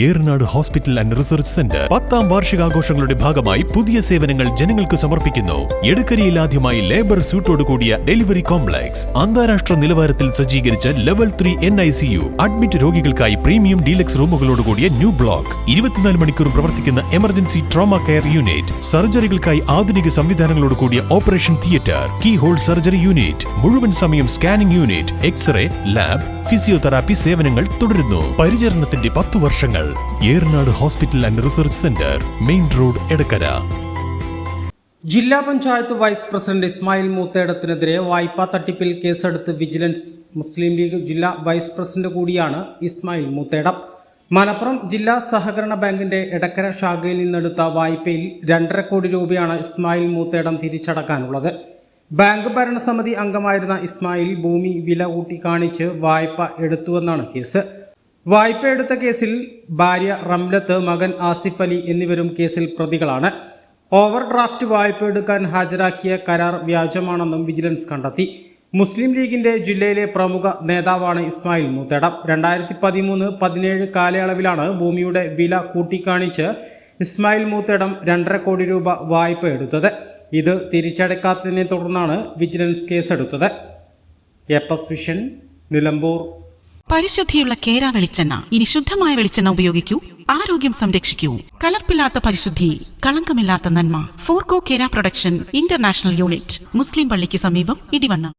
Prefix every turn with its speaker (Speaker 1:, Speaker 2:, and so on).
Speaker 1: Eranad hospital and research centre 10ാം വാർഷികാഘോഷങ്ങളുടെ ഭാഗമായി പുതിയ സേവനങ്ങൾ ജനങ്ങൾക്ക് സമർപ്പിക്കുന്നു. എടക്കരയിൽ ആദ്യമായി ലേബർ സ്യൂട്ടോട് കൂടിയ ഡെലിവറി കോംപ്ലക്സ്, അന്താരാഷ്ട്ര നിലവാരത്തിൽ സജ്ജീകരിച്ച ലെവൽ 3 NICU, അഡ്മിറ്റ് രോഗികൾക്കായി പ്രീമിയം ഡീലക്സ് റൂമുകളോട് കൂടിയ ന്യൂ ബ്ലോക്ക്, 24 മണിക്കൂറും പ്രവർത്തിക്കുന്ന എമർജൻസി ട്രോമ കെയർ യൂണിറ്റ്, സർജറികൾക്കായി ആധുനിക സംവിധാനങ്ങളോട് കൂടിയ operation theatre, keyhole surgery unit, മുഴുവൻ സമയം scanning unit, x ray, lab, physiotherapy സേവനങ്ങൾ തുടരുന്നു. പരിചരണത്തിന്റെ 10 വർഷങ്ങൾ. Eranad hospital and research centre, main road, Edakkara.
Speaker 2: ജില്ലാ പഞ്ചായത്ത് വൈസ് പ്രസിഡന്റ് ഇസ്മായിൽ മൂത്തേടത്തിനെതിരെ വായ്പാ തട്ടിപ്പിൽ കേസെടുത്ത് വിജിലൻസ്. മുസ്ലിം ലീഗ് ജില്ലാ വൈസ് പ്രസിഡന്റ് കൂടിയാണ് ഇസ്മായിൽ മൂത്തേടം. മലപ്പുറം ജില്ലാ സഹകരണ ബാങ്കിന്റെ എടക്കര ശാഖയിൽ നിന്നെടുത്ത വായ്പയിൽ 2.5 കോടി രൂപയാണ് ഇസ്മായിൽ മൂത്തേടം തിരിച്ചടക്കാനുള്ളത്. ബാങ്ക് ഭരണസമിതി അംഗമായിരുന്ന ഇസ്മായിൽ ഭൂമി വില കൂട്ടി കാണിച്ച് വായ്പ എടുത്തുവെന്നാണ് കേസ്. വായ്പ എടുത്ത കേസിൽ ഭാര്യ റംലത്ത്, മകൻ ആസിഫ് അലി എന്നിവരും കേസിൽ പ്രതികളാണ്. ഓവർ ഡ്രാഫ്റ്റ് വായ്പ എടുക്കാൻ ഹാജരാക്കിയ കരാർ വ്യാജമാണെന്നും വിജിലൻസ് കണ്ടെത്തി. മുസ്ലിം ലീഗിന്റെ ജില്ലയിലെ പ്രമുഖ നേതാവാണ് ഇസ്മായിൽ മൂത്തേടം. 2013-17 കാലയളവിലാണ് ഭൂമിയുടെ വില കൂട്ടിക്കാണിച്ച് ഇസ്മായിൽ മൂത്തേടം 2.5 കോടി രൂപ വായ്പ എടുത്തത്. ഇത് തിരിച്ചടക്കാത്തതിനെ തുടർന്നാണ് വിജിലൻസ് കേസെടുത്തത്. എപ്പസ് വിഷൻ, നിലമ്പൂർ.
Speaker 3: പരിശുദ്ധിയുള്ള കേര വെളിച്ചെണ്ണ. ഇനി ശുദ്ധമായ വെളിച്ചെണ്ണ ഉപയോഗിക്കൂ, ആരോഗ്യം സംരക്ഷിക്കൂ. കലർപ്പില്ലാത്ത പരിശുദ്ധി, കളങ്കമില്ലാത്ത നന്മ. ഫോർകോ കേര പ്രൊഡക്ഷൻ ഇന്റർനാഷണൽ യൂണിറ്റ്, മുസ്ലിം പള്ളിക്ക് സമീപം, ഇടിവണ്ണ.